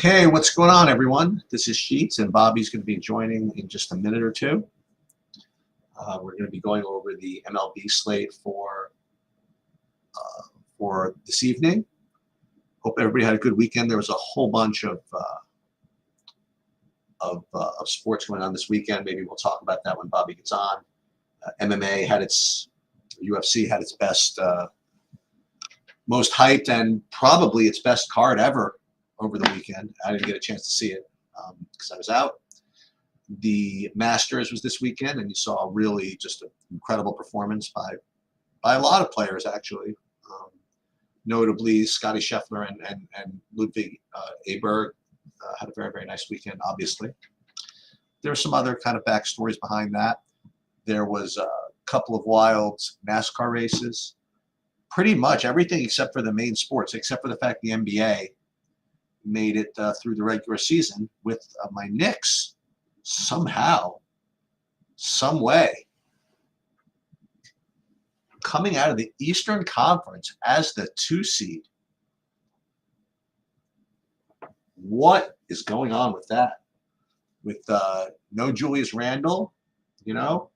Okay, what's going on, everyone? This is Sheets, and Bobby's going to be joining in just a minute or two. We're going to be going over the MLB slate for this evening. Hope everybody had a good weekend. There was a whole bunch of sports going on this weekend. Maybe we'll talk about that when Bobby gets on. MMA had UFC had its best, most hyped, and probably its best card ever over the weekend. I didn't get a chance to see it because I was out. The Masters was this weekend, and you saw really just an incredible performance by a lot of players, actually. Notably, Scotty Scheffler and Ludwig Aberg had a very, very nice weekend, obviously. There were some other kind of backstories behind that. There was a couple of wild NASCAR races. Pretty much everything except for the main sports, except for the fact the NBA made it through the regular season with my Knicks somehow, some way, coming out of the Eastern Conference as the 2 seed. What is going on with that? With no Julius Randle, you know?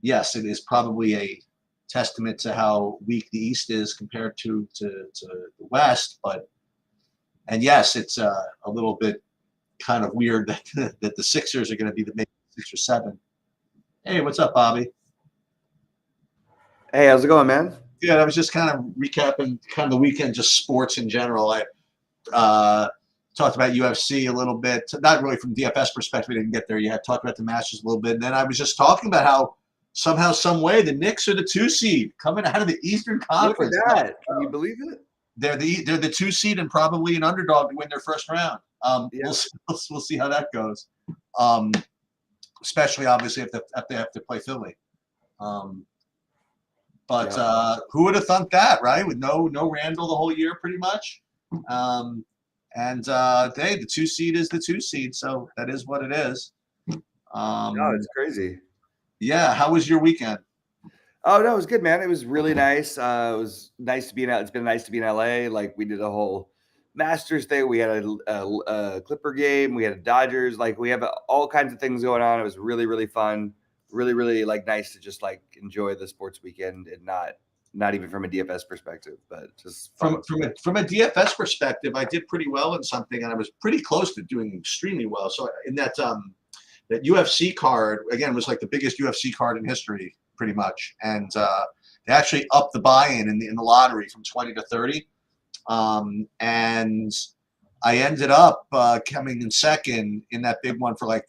Yes, it is probably a testament to how weak the East is compared to the West, and yes, it's a little bit kind of weird that the Sixers are going to be the maybe 6 or 7. Hey, what's up, Bobby? Hey, how's it going, man? Good. I was just kind of recapping kind of the weekend, just sports in general. I talked about UFC a little bit, not really from DFS perspective. We didn't get there yet. Talked about the Masters a little bit, and then I was just talking about how somehow, some way, the Knicks are the 2 seed coming out of the Eastern Conference. Look at that. Can you believe it? They're the 2 seed and probably an underdog to win their first round. Yeah. We'll see how that goes. Especially obviously if they have to play Philly. But who would have thunk that, right? With no Randall the whole year, pretty much. The 2 seed is the 2 seed, so that is what it is. No, it's crazy. Yeah. How was your weekend? Oh, no, it was good, man. It was really nice. It was nice to be in. It's been nice to be in LA. Like, we did a whole Masters thing. We had a Clipper game. We had a Dodgers. Like, we have all kinds of things going on. It was really, really fun. Really, really nice to just enjoy the sports weekend, and not even from a DFS perspective, but just from a DFS perspective, I did pretty well in something, and I was pretty close to doing extremely well. So in that UFC card, again, was like the biggest UFC card in history, pretty much, and they actually upped the buy-in in the lottery from 20 to 30, and I ended up coming in second in that big one for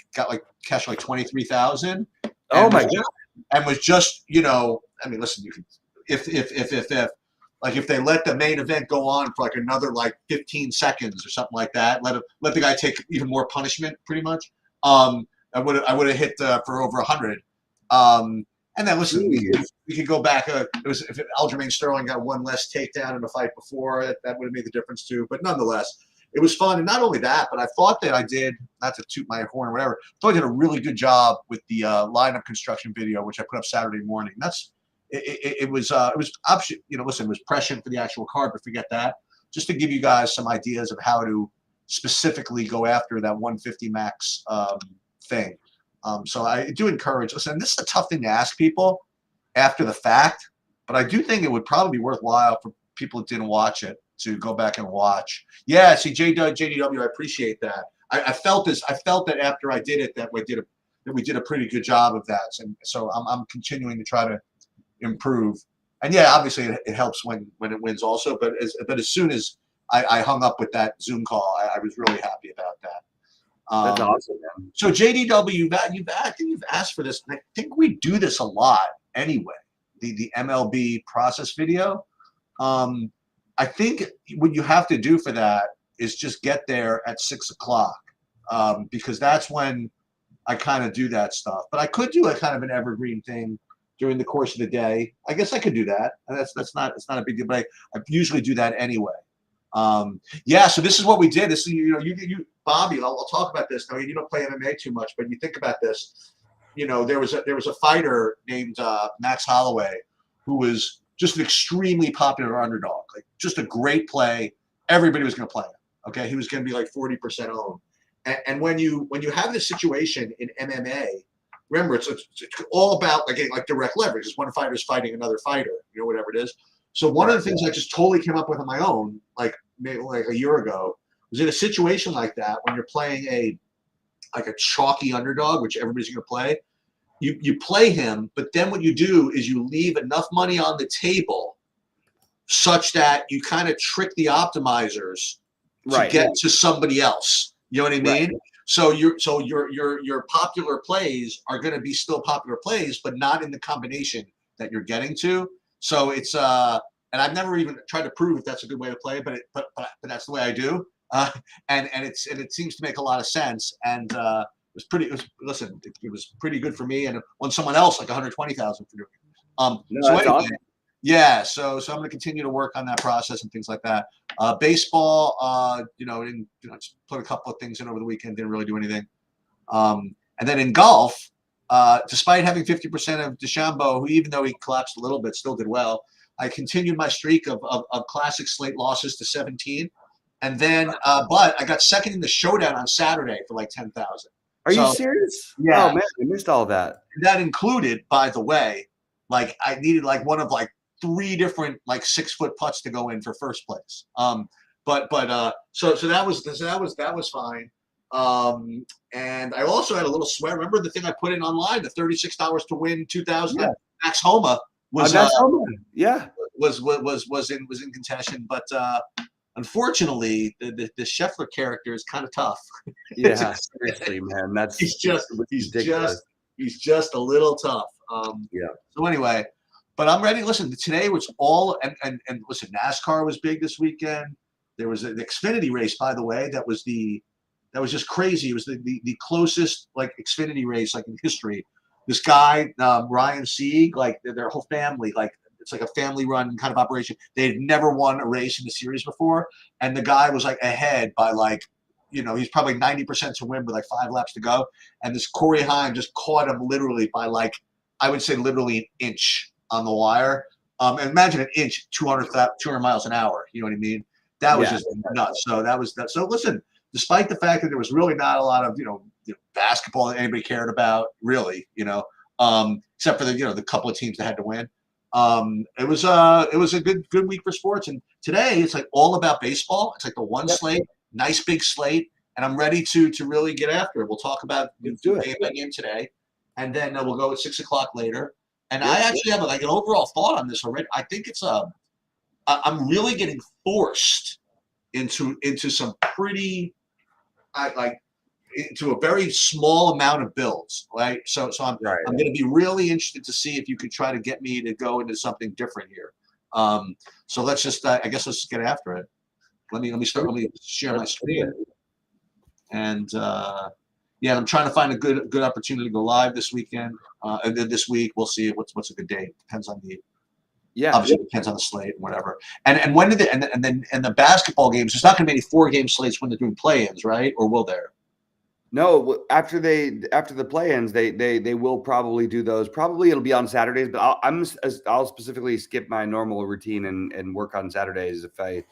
cash 23,000. Oh my God! And was just, I mean, listen, you can if they let the main event go on for another 15 seconds or something like that, let the guy take even more punishment, pretty much. I would have hit for over 100. And then listen, we could go back. It was if Aljamain Sterling got one less takedown in the fight before, that would have made the difference too. But nonetheless, it was fun. And not only that, but I thought that I did, not to toot my horn or whatever, I thought I did a really good job with the lineup construction video, which I put up Saturday morning. It was listen, it was prescient for the actual card, but forget that. Just to give you guys some ideas of how to specifically go after that 150 max thing. So I do encourage, listen, this is a tough thing to ask people after the fact, but I do think it would probably be worthwhile for people that didn't watch it to go back and watch. Yeah, see, JDW, I appreciate that. I felt this. I felt that after I did it, that we did a pretty good job of that, and so I'm continuing to try to improve. And yeah, obviously it helps when it wins also. But as soon as I hung up with that Zoom call, I was really happy about that. That's awesome, man. So JDW, you've asked for this, and I think we do this a lot anyway. The MLB process video. I think what you have to do for that is just get there at 6 o'clock, because that's when I kind of do that stuff. But I could do a kind of an evergreen thing during the course of the day. I guess I could do that. And it's not a big deal, but I usually do that anyway. Yeah. So this is what we did. This is, you Bobby. I'll talk about this. Now, you don't play MMA too much, but you think about this. There was a fighter named Max Holloway who was just an extremely popular underdog, just a great play. Everybody was going to play him. Okay, he was going to be like 40% owned. And when you have this situation in MMA, remember it's all about like direct leverage. It's one fighter's fighting another fighter, whatever it is. So one of the things I just totally came up with on my own, like maybe like a year ago, was in a situation like that when you're playing a chalky underdog, which everybody's going to play. You play him, but then what you do is you leave enough money on the table such that you kind of trick the optimizers to get to somebody else. You know what I mean? Right. So your popular plays are going to be still popular plays, but not in the combination that you're getting to. So it's and I've never even tried to prove if that's a good way to play, but that's the way I do. And it seems to make a lot of sense. And it was pretty good for me, and on someone else like 120,000 for doing it. So anyway, awesome. Yeah, so I'm going to continue to work on that process and things like that. Baseball, just put a couple of things in over the weekend, didn't really do anything. And then in golf, despite having 50% of DeChambeau, who even though he collapsed a little bit, still did well. I continued my streak of classic slate losses to 17, and then but I got second in the showdown on Saturday for like 10,000. Are you serious? Yeah. Oh man, I missed all that. That included, by the way, like I needed like one of like 3 different like 6-foot putts to go in for first place. So that was fine. And I also had a little sweat. Remember the thing I put in online, the $36 to win 2,000. Yeah. Max Homa was was in contention, but unfortunately, the Scheffler character is kind of tough. Yeah, seriously, man. He's just a little tough. So anyway, but I'm ready. Listen, today was all and listen, NASCAR was big this weekend. There was an Xfinity race, by the way, that was just crazy. It was the closest like Xfinity race like in history. This guy, Ryan Sieg, like their whole family, like it's like a family-run kind of operation. They had never won a race in the series before, and the guy was like ahead by like, he's probably 90% to win with like 5 laps to go. And this Corey Heim just caught him literally by like, I would say literally an inch on the wire. And imagine an inch, 200 miles an hour. You know what I mean? That was just nuts. So that was that. So listen, despite the fact that there was really not a lot of basketball that anybody cared about, really, except for the couple of teams that had to win. It was a good week for sports. And today it's like all about baseball. It's like the one slate, nice big slate, and I'm ready to really get after it. We'll talk about game by game today, and then we'll go at 6:00 later. And I actually have like an overall thought on this already. I think it's I'm really getting forced into some pretty into a very small amount of builds, right? So I'm going to be really interested to see if you could try to get me to go into something different here. So let's just I guess let's just get after it. Let me share my screen. And I'm trying to find a good opportunity to go live this weekend. And then this week we'll see what's a good day. Depends on obviously it depends on the slate and whatever. And when did the basketball games? There's not going to be any 4-game slates when they're doing play-ins, right? Or will there? No, after the play-ins, they will probably do those. Probably it'll be on Saturdays, but I'll specifically skip my normal routine and work on Saturdays if I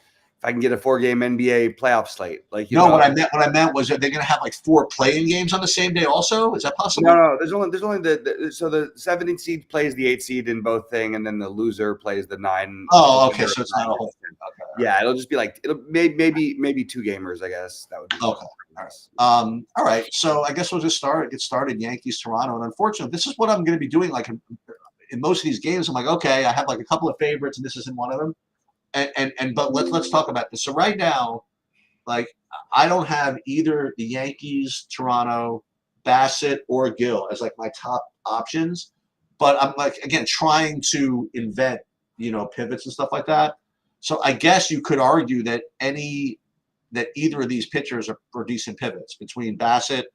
can get a 4-game NBA playoff slate. Like what I meant was, are they going to have like 4 play-in games on the same day? Also, is that possible? No. There's only the 17th seed plays the 8th seed in both thing, and then the loser plays the 9. Oh, okay. So it's not a whole thing. Okay. Yeah, it'll just be like maybe 2 gamers. I guess that would be okay. Nice. All right. So I guess we'll just get started. Yankees, Toronto, and unfortunately, this is what I'm going to be doing. Like in most of these games, I'm like, okay, I have like a couple of favorites, and this isn't one of them. But let's talk about this. So right now, like I don't have either the Yankees, Toronto, Bassett, or Gill as like my top options. But I'm like again trying to invent pivots and stuff like that. So I guess you could argue that either of these pitchers are decent pivots between Bassett.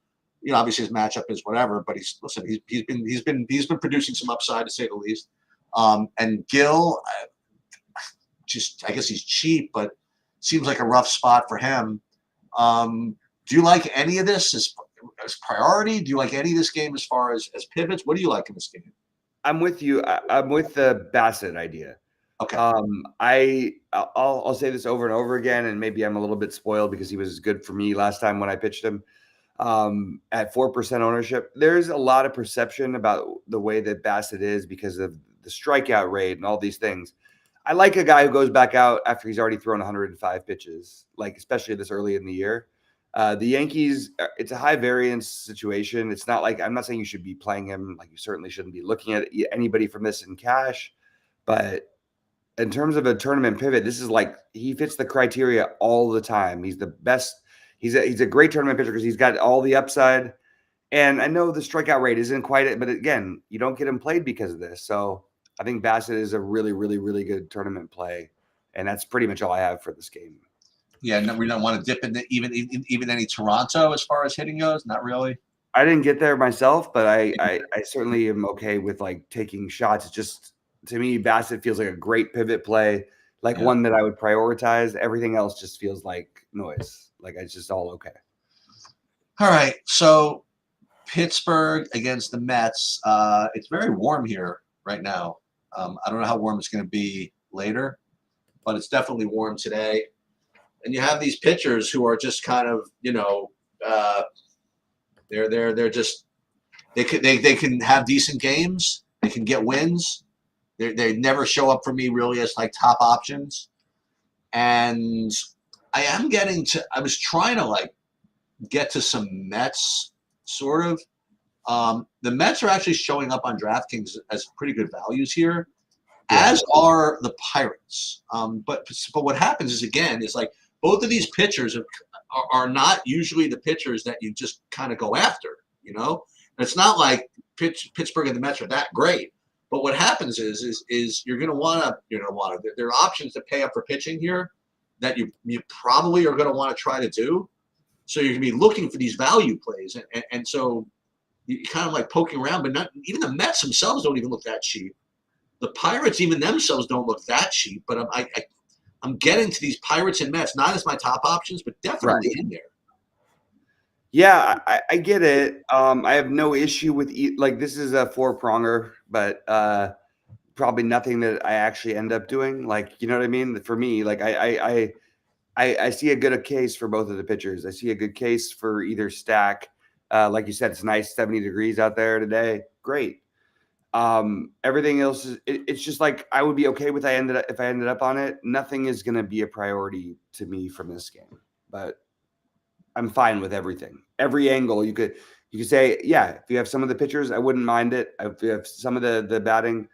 Obviously his matchup is whatever, but he's been producing some upside to say the least. And Gill. I guess he's cheap, but seems like a rough spot for him. Do you like any of this as priority? Do you like any of this game as far as pivots? What do you like in this game? I'm with you. I'm with the Bassett idea. Okay. I'll say this over and over again, and maybe I'm a little bit spoiled because he was good for me last time when I pitched him. At 4% ownership, there's a lot of perception about the way that Bassett is because of the strikeout rate and all these things. I like a guy who goes back out after he's already thrown 105 pitches, like especially this early in the year. The Yankees, it's a high variance situation. It's not like, I'm not saying you should be playing him. Like, you certainly shouldn't be looking at anybody from this in cash, but in terms of a tournament pivot, this is like, he fits the criteria all the time. He's the best. He's a great tournament pitcher because he's got all the upside. And I know the strikeout rate isn't quite it, but again, you don't get him played because of this. So I think Bassett is a really, really, really good tournament play. And that's pretty much all I have for this game. Yeah, no, we don't want to dip into even any Toronto as far as hitting goes. Not really. I didn't get there myself, but I certainly am okay with like taking shots. It's just, to me, Bassett feels like a great pivot play, like one that I would prioritize. Everything else just feels like noise. Like, it's just all okay. All right, so Pittsburgh against the Mets. It's very warm here right now. I don't know how warm it's going to be later, but it's definitely warm today. And you have these pitchers who are just kind of, they're just they can have decent games. They can get wins. They never show up for me really as like top options. And I was trying to like get to some Mets sort of. The Mets are actually showing up on DraftKings as pretty good values here, as are the Pirates. But what happens is, again, is like both of these pitchers are not usually the pitchers that you just kind of go after, And it's not like Pittsburgh and the Mets are that great. But what happens is you're going to want to, there are options to pay up for pitching here that you probably are going to want to try to do. So you're going to be looking for these value plays. And so you kind of like poking around, but not even the Mets themselves don't even look that cheap. The Pirates, even themselves, don't look that cheap. But I'm getting to these Pirates and Mets, not as my top options, but definitely in there. Yeah, I get it. I have no issue with like, this is a 4-pronger, but probably nothing that I actually end up doing. Like, you know what I mean? For me, like I see a good case for both of the pitchers. I see a good case for either stack. Like you said, it's nice 70 degrees out there today. Great. Everything else is it's just like I would be okay with if I ended up on it. Nothing is going to be a priority to me from this game, but I'm fine with everything. Every angle you could say, yeah, if you have some of the pitchers, I wouldn't mind it. If you have some of the batting,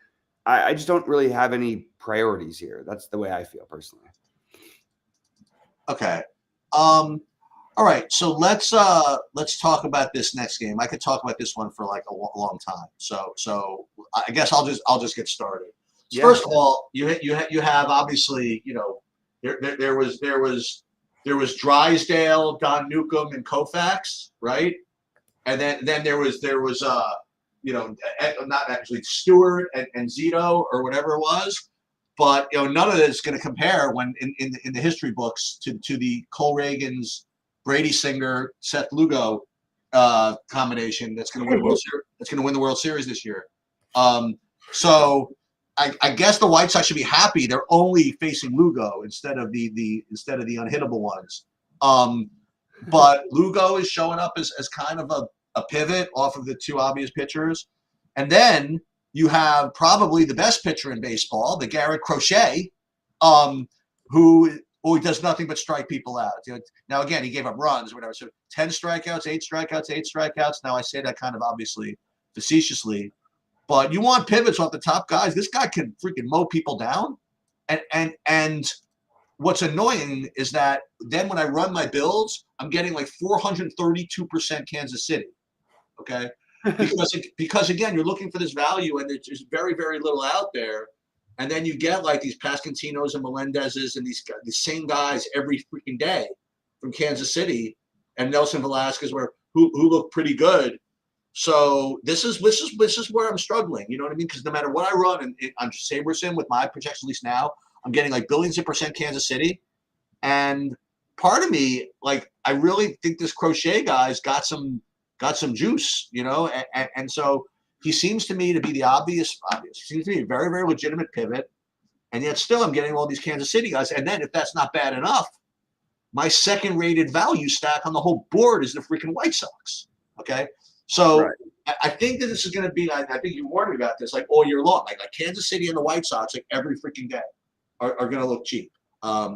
I just don't really have any priorities here. That's the way I feel personally. Okay. All right, so let's talk about this next game. I could talk about this one for like a long time. So I guess I'll just get started. Yeah. First of all, you have obviously there was Drysdale, Don Newcomb, and Koufax, right? And then there was not actually Stewart and Zito or whatever it was. But none of it is going to compare when in the history books to the Cole Reagans, Brady Singer, Seth Lugo combination that's going to win the World Series this year. So I guess the White Sox should be happy they're only facing Lugo instead of the unhittable ones. But Lugo is showing up as kind of a pivot off of the two obvious pitchers, and then you have probably the best pitcher in baseball, the Garrett Crochet, who does nothing but strike people out. Now, again, he gave up runs or whatever. So 10 strikeouts, 8 strikeouts, 8 strikeouts. Now, I say that kind of obviously facetiously. But you want pivots off the top guys. This guy can freaking mow people down. And what's annoying is that then when I run my builds, I'm getting like 432% Kansas City. Okay? Because again, you're looking for this value, and there's very, very little out there. And then you get like these Pascantinos and Melendezes and these same guys every freaking day from Kansas City, and Nelson Velasquez, who look pretty good. So this is where I'm struggling. You know what I mean? Because no matter what I run on Saberson with my projections, at least now, I'm getting like billions of percent Kansas City, and part of me, like, I really think this Crochet guy's got some juice, and so he seems to me to be the obvious. He seems to be a very, very legitimate pivot. And yet still I'm getting all these Kansas City guys. And then if that's not bad enough, my second rated value stack on the whole board is the freaking White Sox. Okay. So Right. I think that this is going to be, I think you warned me about this, like all year long, like Kansas City and the White Sox, like every freaking day are going to look cheap. Yeah.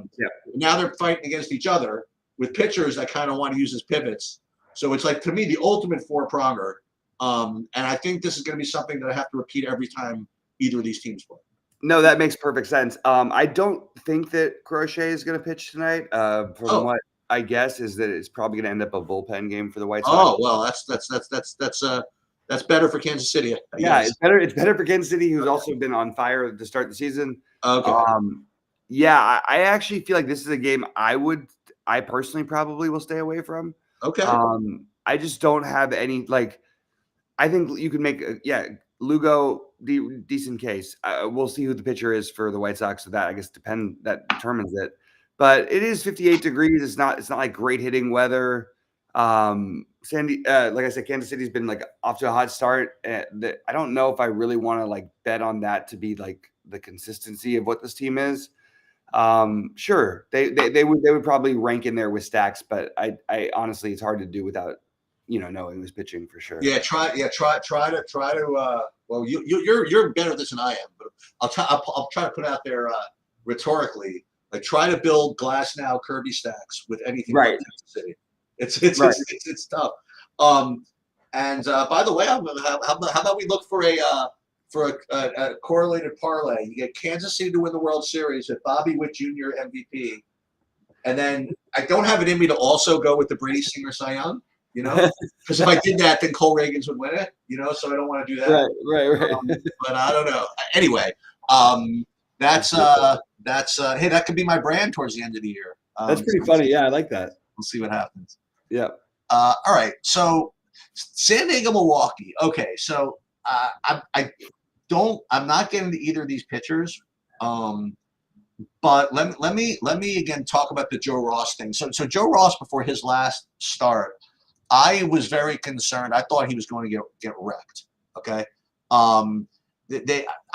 Now they're fighting against each other with pitchers that kind of want to use as pivots. So it's like, to me, the ultimate four-pronger. And I think this is going to be something that I have to repeat every time either of these teams play. No, that makes perfect sense. I don't think that Crochet is going to pitch tonight. From what I guess is that it's probably going to end up a bullpen game for the White Sox. Oh well, that's better for Kansas City. Yeah, it's better. It's better for Kansas City, who's also been on fire to start the season. Okay. Yeah, I actually feel like this is a game I personally probably will stay away from. Okay. I just don't have any I think you could make Lugo decent case. We'll see who the pitcher is for the White Sox. So that I guess that determines it. But it is 58 degrees. It's not like great hitting weather. Like I said, Kansas City's been like off to a hot start. I don't know if I really want to like bet on that to be like the consistency of what this team is. Sure, they would probably rank in there with stacks, but I honestly it's hard to do without knowing who's pitching for sure. Yeah, try to. Well, you're better at this than I am, but I'll try to put out there rhetorically, like try to build Glass Now Kirby stacks with anything right. Kansas City. It's tough. And by the way, how about we look for a correlated parlay? You get Kansas City to win the World Series with Bobby Witt Jr. MVP, and then I don't have it in me to also go with the Brady Singer Cy Young. Because if I did that, then Cole Reagans would win it. So I don't want to do that. Right. But I don't know. Anyway, that's hey, that could be my brand towards the end of the year. That's pretty funny. Yeah, I like that. We'll see what happens. Yeah. All right. So San Diego, Milwaukee. Okay. So I'm not getting to either of these pitchers. But let me again talk about the Joe Ross thing. So Joe Ross, before his last start, I was very concerned. I thought he was going to get wrecked. Okay. I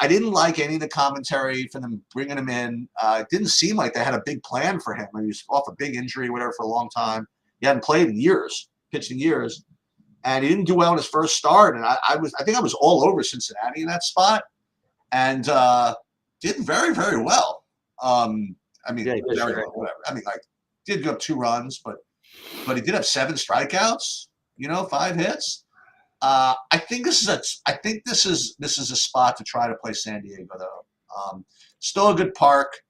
didn't like any of the commentary for them bringing him in. It didn't seem like they had a big plan for him. He was off a big injury, whatever, for a long time. He hadn't played in years, pitched in years, and he didn't do well in his first start. And I think I was all over Cincinnati in that spot, and did very, very well. Very well, whatever. Did go up 2 runs, but he did have 7 strikeouts. 5 hits. I think this is a spot to try to play San Diego though. Still a good park.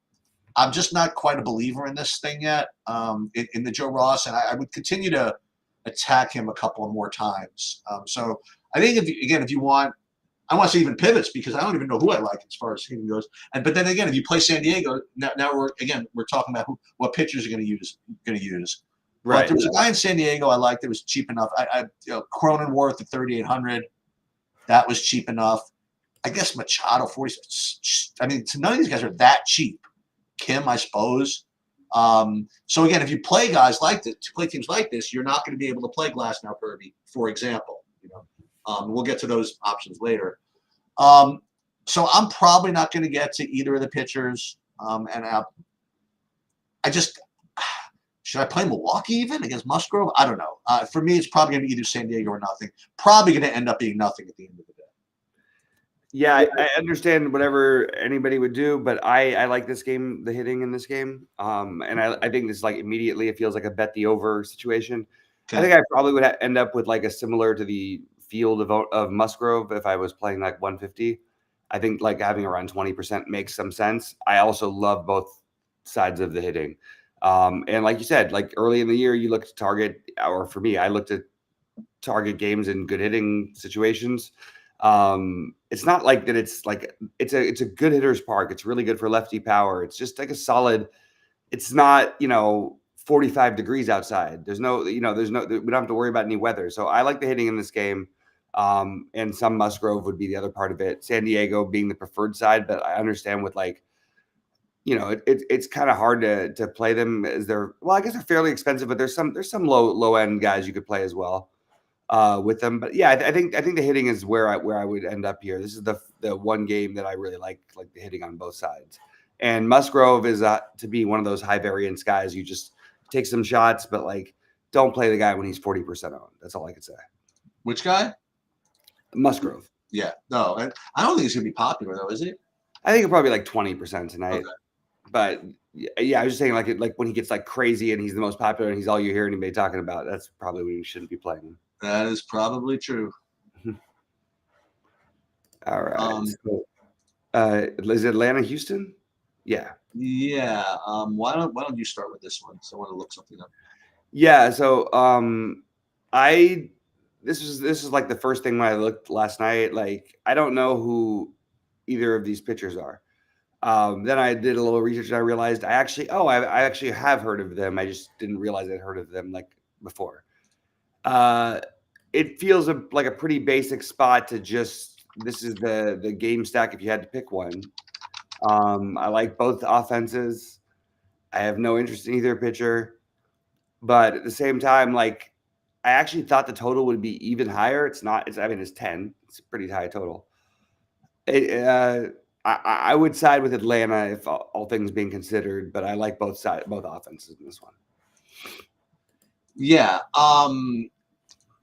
I'm just not quite a believer in this thing yet. In the Joe Ross, and I would continue to attack him a couple of more times. So I think if you want, I want to say even pivots because I don't even know who I like as far as hitting goes. But then again, if you play San Diego, now we're talking about what pitchers are going to use. Right. But there was a guy in San Diego I liked that was cheap enough. Cronenworth at 3,800. That was cheap enough. I guess Machado 40. None of these guys are that cheap. Kim, I suppose. So again, if you play guys like this, to play teams like this, you're not going to be able to play Glass Now Kirby, for example. We'll get to those options later. So I'm probably not going to get to either of the pitchers. Should I play Milwaukee even against Musgrove? I don't know. For me, it's probably going to be either San Diego or nothing. Probably going to end up being nothing at the end of the day. Yeah, I understand whatever anybody would do, but I like this game, the hitting in this game. And I think this immediately it feels like a bet the over situation. Okay. I think I probably would end up with a similar to the field of Musgrove if I was playing 150. I think having around 20% makes some sense. I also love both sides of the hitting. And like you said, early in the year, you look to target, or for me, I looked at target games in good hitting situations. It's not like that. It's a good hitter's park. It's really good for lefty power. It's just a solid. It's not 45 degrees outside. We don't have to worry about any weather. So I like the hitting in this game. And some Musgrove would be the other part of it. San Diego being the preferred side, but I understand with it's kind of hard to play them as I guess they're fairly expensive, but there's some low end guys you could play as well with them. But yeah, I think the hitting is where I would end up here. This is the one game that I really like the hitting on both sides. And Musgrove is to be one of those high variance guys. You just take some shots, but like don't play the guy when he's 40% owned. That's all I could say. Which guy? Musgrove. Yeah, no, and I don't think he's gonna be popular though, is he? I think it'll probably be like 20% tonight. Okay. But yeah, I was just saying like when he gets like crazy and he's the most popular and he's all you hear anybody talking about, that's probably when you shouldn't be playing him. That is probably true. All right. Is it Atlanta, Houston? Yeah. Yeah. Why don't you start with this one? So I want to look something up. Yeah. So this is like the first thing when I looked last night. Like I don't know who either of these pitchers are. Then I did a little research and I realized I actually have heard of them. I just didn't realize I'd heard of them like before. It feels like a pretty basic spot to just. This is the game stack if you had to pick one. I like both offenses. I have no interest in either pitcher, but at the same time, like I actually thought the total would be even higher. It's not. It's 10. It's a pretty high total. I would side with Atlanta if all things being considered, but I like both offenses in this one. Yeah.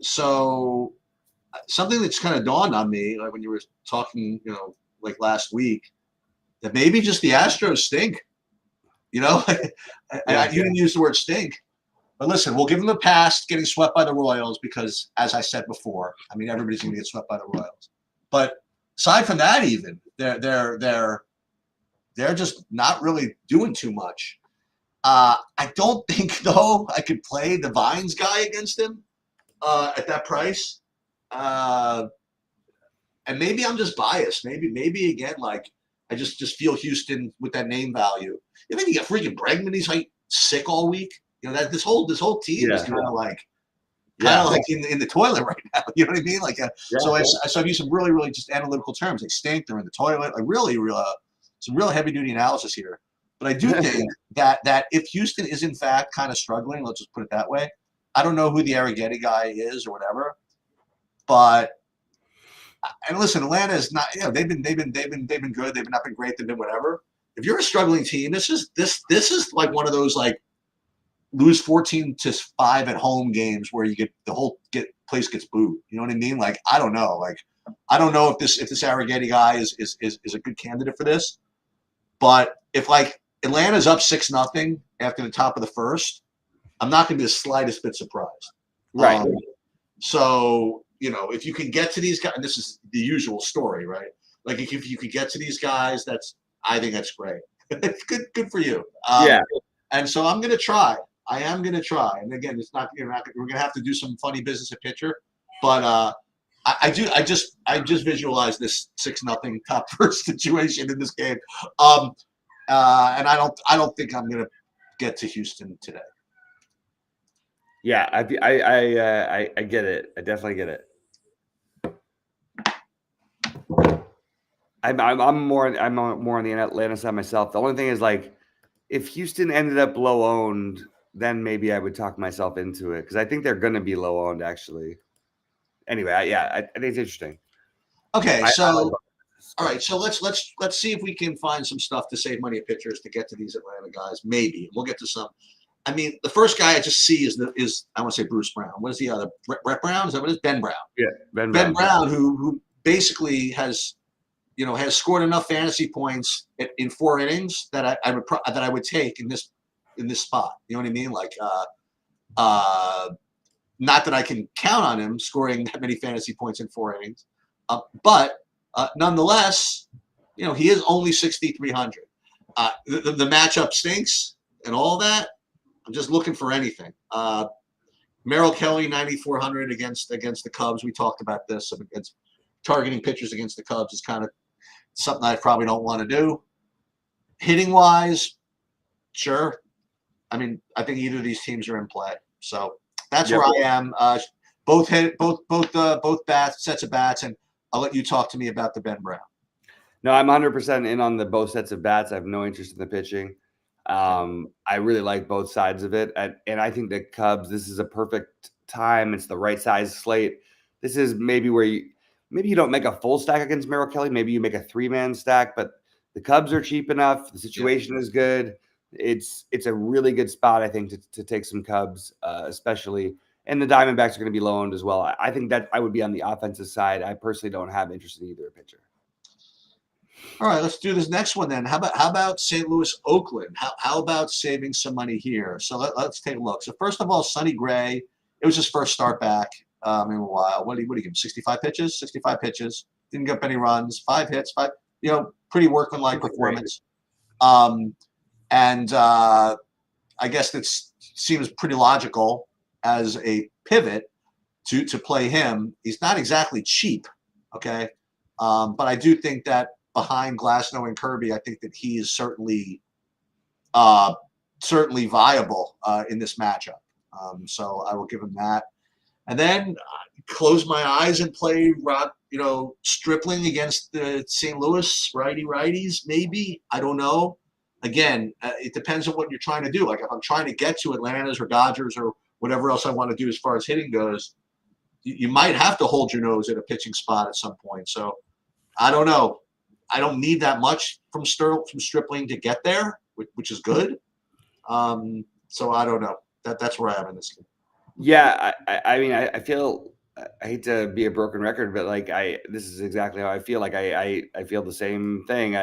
So something that's kind of dawned on me, like when you were talking, like last week, that maybe just the Astros stink. You didn't use the word stink, but listen, we'll give them a pass getting swept by the Royals because, as I said before, I mean everybody's going to get swept by the Royals. But aside from that, even they're just not really doing too much. I don't think though I could play the Vines guy against him at that price. And maybe I'm just biased. Maybe again, like I just feel Houston with that name value. And then you got freaking Bregman. He's like sick all week. That this whole team is kind of like in the toilet right now. You know what I mean? Like so I've used some really just analytical terms. They stink. They're in the toilet. Like really some real heavy duty analysis here. But I do think that if Houston is in fact kind of struggling, let's just put it that way. I don't know who the Arrighetti guy is or whatever, but and listen, Atlanta is not. They've been good. They've not been great. They've been whatever. If you're a struggling team, this is like one of those like lose 14-5 at home games where you get place gets booed. You know what I mean? Like I don't know. Like I don't know if this Arrighetti guy is a good candidate for this. But if like Atlanta's up 6-0 after the top of the first, I'm not going to be the slightest bit surprised. Right. So if you can get to these guys, and this is the usual story, right? Like if you could get to these guys, I think that's great. good for you. And so I'm going to try. I am going to try. And again, it's not. We're going to have to do some funny business at pitcher, but I just visualize this 6-0 top first situation in this game, and I don't think I'm going to get to Houston today. Yeah, I get it. I definitely get it. I'm more on the Atlanta side myself. The only thing is like, if Houston ended up low owned, then maybe I would talk myself into it because I think they're going to be low owned actually. Anyway, I think it's interesting. Okay, all right, so let's see if we can find some stuff to save money at pitchers to get to these Atlanta guys. Maybe we'll get to some. I mean, the first guy I just see is I want to say Bruce Brown. What is the other? Brett Brown? Is that what it is? Ben Brown. Yeah, Ben Brown, who basically has scored enough fantasy points in 4 innings that I would take in this spot. You know what I mean? Like, not that I can count on him scoring that many fantasy points in 4 innings, but nonetheless, he is only 6,300. The matchup stinks and all that. I'm just looking for anything. Merrill Kelly, 9,400 against the Cubs. We talked about this. Against targeting pitchers against the Cubs is kind of something I probably don't want to do. Hitting wise, sure. I mean, I think either of these teams are in play. So that's where I am. Both sets of bats, and I'll let you talk to me about the Ben Brown. No, I'm 100% in on the both sets of bats. I have no interest in the pitching. I really like both sides of it, and I think the Cubs. This is a perfect time. It's the right size slate. This is maybe where you don't make a full stack against Merrill Kelly. Maybe you make a 3-man stack, but The Cubs are cheap enough. The situation is good. It's a really good spot, I think, to take some Cubs, especially. And the Diamondbacks are going to be low owned as well. I think that I would be on the offensive side. I personally don't have interest in either pitcher. All right, let's do this next one then. How about St. Louis, Oakland? How about saving some money here? So let's take a look. So first of all, Sonny Gray. It was his first start back in a while. What do you give him? 65 pitches. 65 pitches. Didn't give up any runs. 5 hits. 5. Pretty workmanlike performance. And I guess that seems pretty logical as a pivot to play him. He's not exactly cheap, okay? But I do think that behind Glasnow and Kirby, I think that he is certainly viable in this matchup. So I will give him that. And then close my eyes and play Stripling against the St. Louis righties, maybe. I don't know. Again, it depends on what you're trying to do. Like if I'm trying to get to Atlanta's or Dodgers or whatever else I want to do as far as hitting goes, you might have to hold your nose at a pitching spot at some point. So I don't know. I don't need that much from Stripling to get there, which is good. So I don't know. That's where I am in this game. Yeah, I mean, I feel I hate to be a broken record, but like this is exactly how I feel. Like I feel the same thing.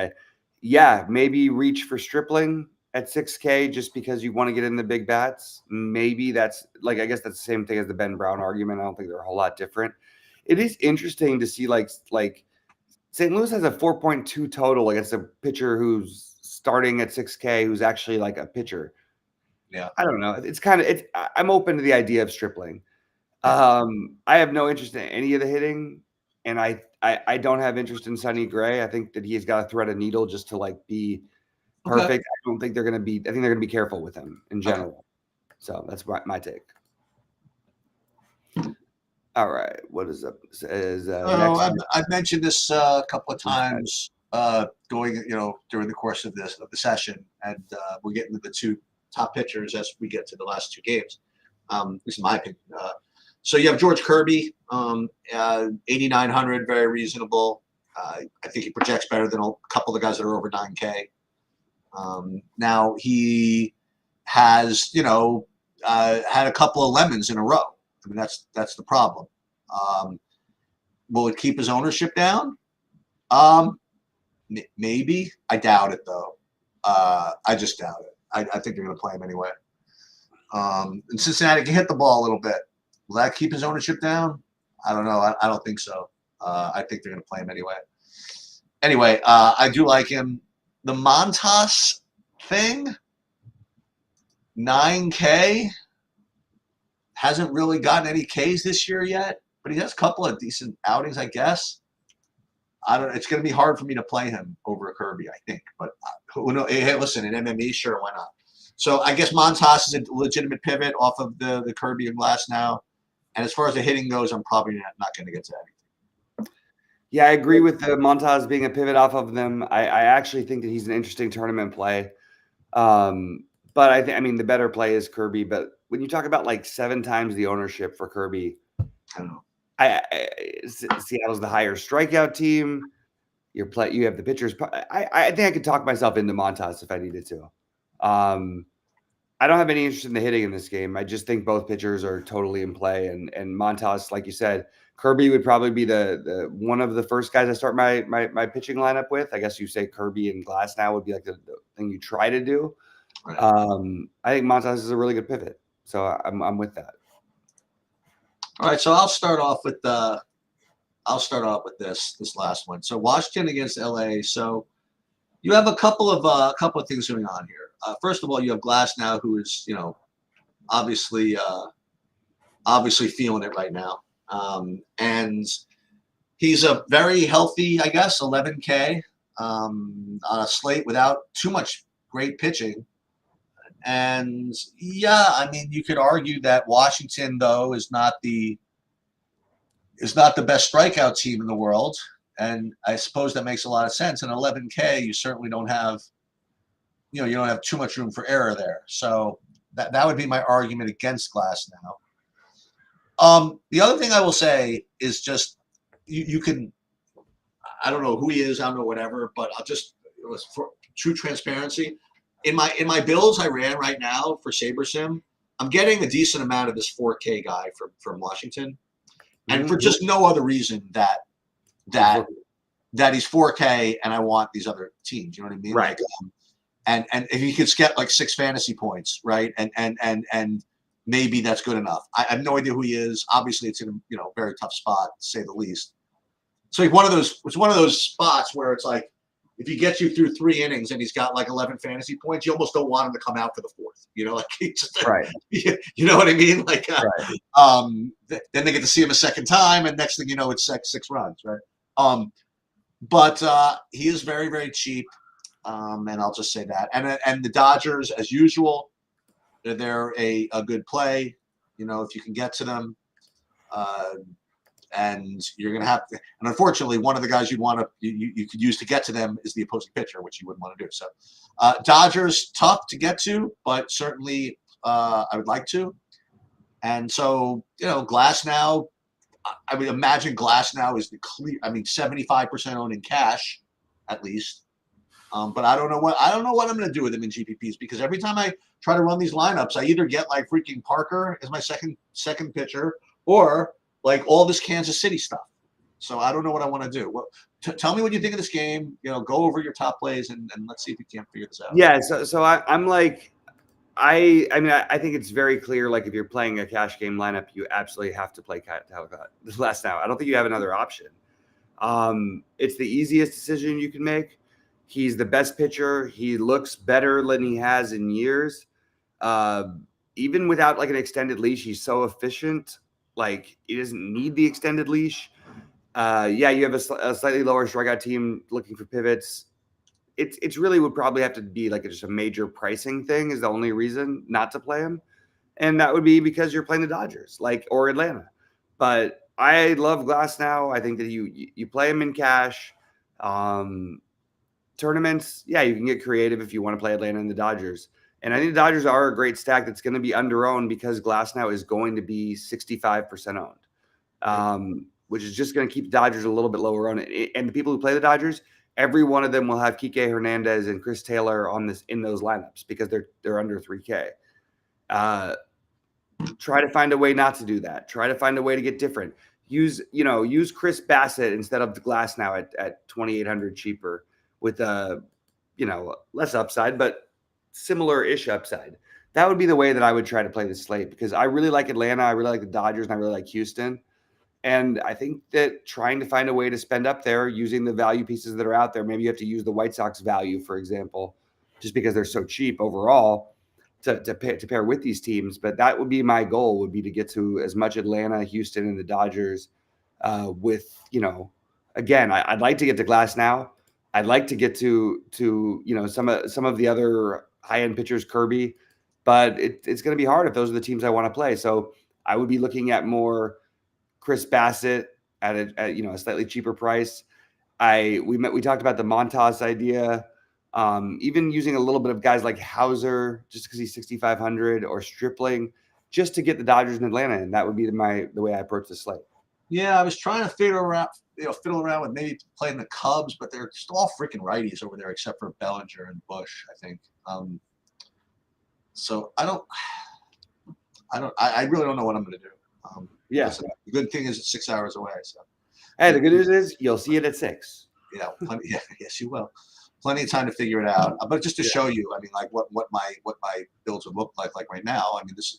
Maybe reach for Stripling at 6K just because you want to get in the big bats. Maybe that's I guess that's the same thing as the Ben Brown argument. I don't think they're a whole lot different. It is interesting to see like St. Louis has a 4.2 total against a pitcher who's starting at 6K, who's actually like a pitcher. Yeah, I don't know. I'm open to the idea of Stripling. I have no interest in any of the hitting, and I don't have interest in Sonny Gray. I think that he's got to thread a needle just to be perfect. Okay. I don't think they're going to be. I think they're going to be careful with him in general. Okay. So that's my take. All right, what is up? I've mentioned this a couple of times during the course of the session, and we're getting to the two top pitchers as we get to the last two games. This is my opinion. So you have George Kirby, 8,900, very reasonable. I think he projects better than a couple of the guys that are over 9K. Now he has, had a couple of lemons in a row. I mean, that's the problem. Will it keep his ownership down? Maybe. I doubt it, though. I just doubt it. I think they're going to play him anyway. And Cincinnati can hit the ball a little bit. Will that keep his ownership down? I don't know. I don't think so. I think they're going to play him anyway. Anyway, I do like him. The Montas thing, 9K. Hasn't really gotten any Ks this year yet, but he has a couple of decent outings, I guess. It's going to be hard for me to play him over a Kirby, I think. But who knows? Hey, listen, in MME, sure, why not? So I guess Montas is a legitimate pivot off of the Kirby and Glasnow. And as far as the hitting goes, I'm probably not going to get to anything. Yeah, I agree with the Montas being a pivot off of them. I actually think that he's an interesting tournament play. But I mean, the better play is Kirby. But when you talk about 7 times the ownership for Kirby, I don't know. Seattle's the higher strikeout team. You have the pitchers. I think I could talk myself into Montas if I needed to. I don't have any interest in the hitting in this game. I just think both pitchers are totally in play. And Montas, like you said, Kirby would probably be the one of the first guys I start my pitching lineup with. I guess you say Kirby and Glasnow would be the thing you try to do. Right. I think Montas is a really good pivot, so I'm with that. All right, so I'll start off with this last one. So Washington against LA. So you have a couple of things going on here. First of all, you have Glasnow, who is obviously feeling it right now, and he's a very healthy, I guess, 11K on a slate without too much great pitching. And yeah, I mean, you could argue that Washington, though, is not the best strikeout team in the world, and I suppose that makes a lot of sense. And 11K, you certainly don't have, you don't have too much room for error there. So that would be my argument against Glasnow. The other thing I will say is just you can, I don't know who he is, I don't know whatever, but I'll just was for true transparency. In my builds I ran right now for SaberSim, I'm getting a decent amount of this 4K guy from Washington, and for just no other reason that he's 4K and I want these other teams. You know what I mean? Right. Like, and if he could get like 6 fantasy points, right? And maybe that's good enough. I have no idea who he is. Obviously, it's in a very tough spot, to say the least. So it's one of those spots where it's like, if he gets you through 3 innings and he's got like 11 fantasy points, you almost don't want him to come out for the 4th. Like he just, right. You know what I mean? Like, right. Then they get to see him a second time, and next thing you know, it's 6 runs, right? But he is very, very cheap, and I'll just say that. And the Dodgers, as usual, they're a good play. If you can get to them. And you're going to have to, and unfortunately, one of the guys you could use to get to them is the opposing pitcher, which you wouldn't want to do. So, Dodgers, tough to get to, but certainly I would like to. And so, Glasnow, I would imagine Glasnow is the clear, 75% owned in cash, at least. But I don't know what I'm going to do with him in GPPs, because every time I try to run these lineups, I either get like freaking Parker as my second pitcher, or like all this Kansas City stuff. So I don't know what I want to do. Well, tell me what you think of this game. Go over your top plays and let's see if we can't figure this out. Yeah. So I'm like, I think it's very clear. Like if you're playing a cash game lineup, you absolutely have to play Glasnow. I don't think you have another option. It's the easiest decision you can make. He's the best pitcher. He looks better than he has in years. Even without like an extended leash, he's so efficient. Like he doesn't need the extended leash. You have a slightly lower strikeout team looking for pivots. It's really would probably have to be like just a major pricing thing is the only reason not to play him, and that would be because you're playing the Dodgers, or Atlanta. But I love Glasnow. I think that you play him in cash. Tournaments, you can get creative if you want to play Atlanta and the Dodgers. And I think the Dodgers are a great stack that's going to be under-owned because Glasnow is going to be 65% owned, which is just going to keep the Dodgers a little bit lower owned. And the people who play the Dodgers, every one of them will have Kike Hernandez and Chris Taylor in those lineups because they're under 3K. Try to find a way not to do that. Try to find a way to get different. Use Chris Bassett instead of the Glasnow at 2,800 cheaper with less upside, but similar-ish upside. That would be the way that I would try to play the slate, because I really like Atlanta, I really like the Dodgers, and I really like Houston. And I think that trying to find a way to spend up there using the value pieces that are out there, maybe you have to use the White Sox value, for example, just because they're so cheap overall to pair with these teams. But that would be my goal, would be to get to as much Atlanta, Houston, and the Dodgers with, again, I'd like to get to Glasnow. I'd like to get to some of the other high-end pitchers, Kirby, but it's going to be hard if those are the teams I want to play. So I would be looking at more Chris Bassett at a slightly cheaper price. We talked about the Montas idea, even using a little bit of guys like Hauser just because he's 6,500, or Stripling just to get the Dodgers in Atlanta, and that would be the way I approach the slate. Yeah, I was trying to fiddle around with maybe playing the Cubs, but they're just all freaking righties over there except for Bellinger and Bush, I think. So I really don't know what I'm going to do. Listen, the good thing is it's 6 hours away. So, hey, the good news is you'll see it at 6. Yeah, yes, you will. Plenty of time to figure it out. But just to show you, like what my builds would look like right now. This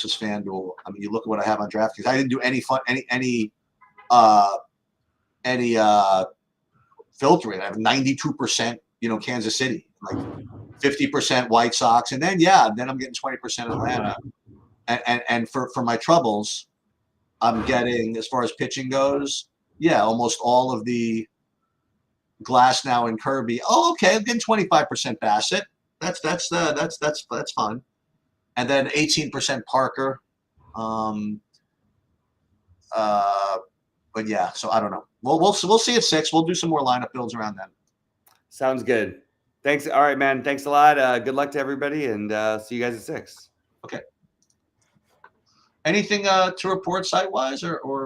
was FanDuel. You look at what I have on DraftKings. I didn't do any filtering. I have 92%, Kansas City, like 50% White Sox, and then I'm getting 20% Atlanta. And for my troubles, I'm getting, as far as pitching goes, almost all of the Glasnow and Kirby. Oh, okay, I'm getting 25% Bassett. That's fun. And then 18% Parker. But so I don't know. We'll see at 6. We'll do some more lineup builds around then. Sounds good. Thanks. All right, man. Thanks a lot. Good luck to everybody, and see you guys at 6. Okay. Anything to report site-wise or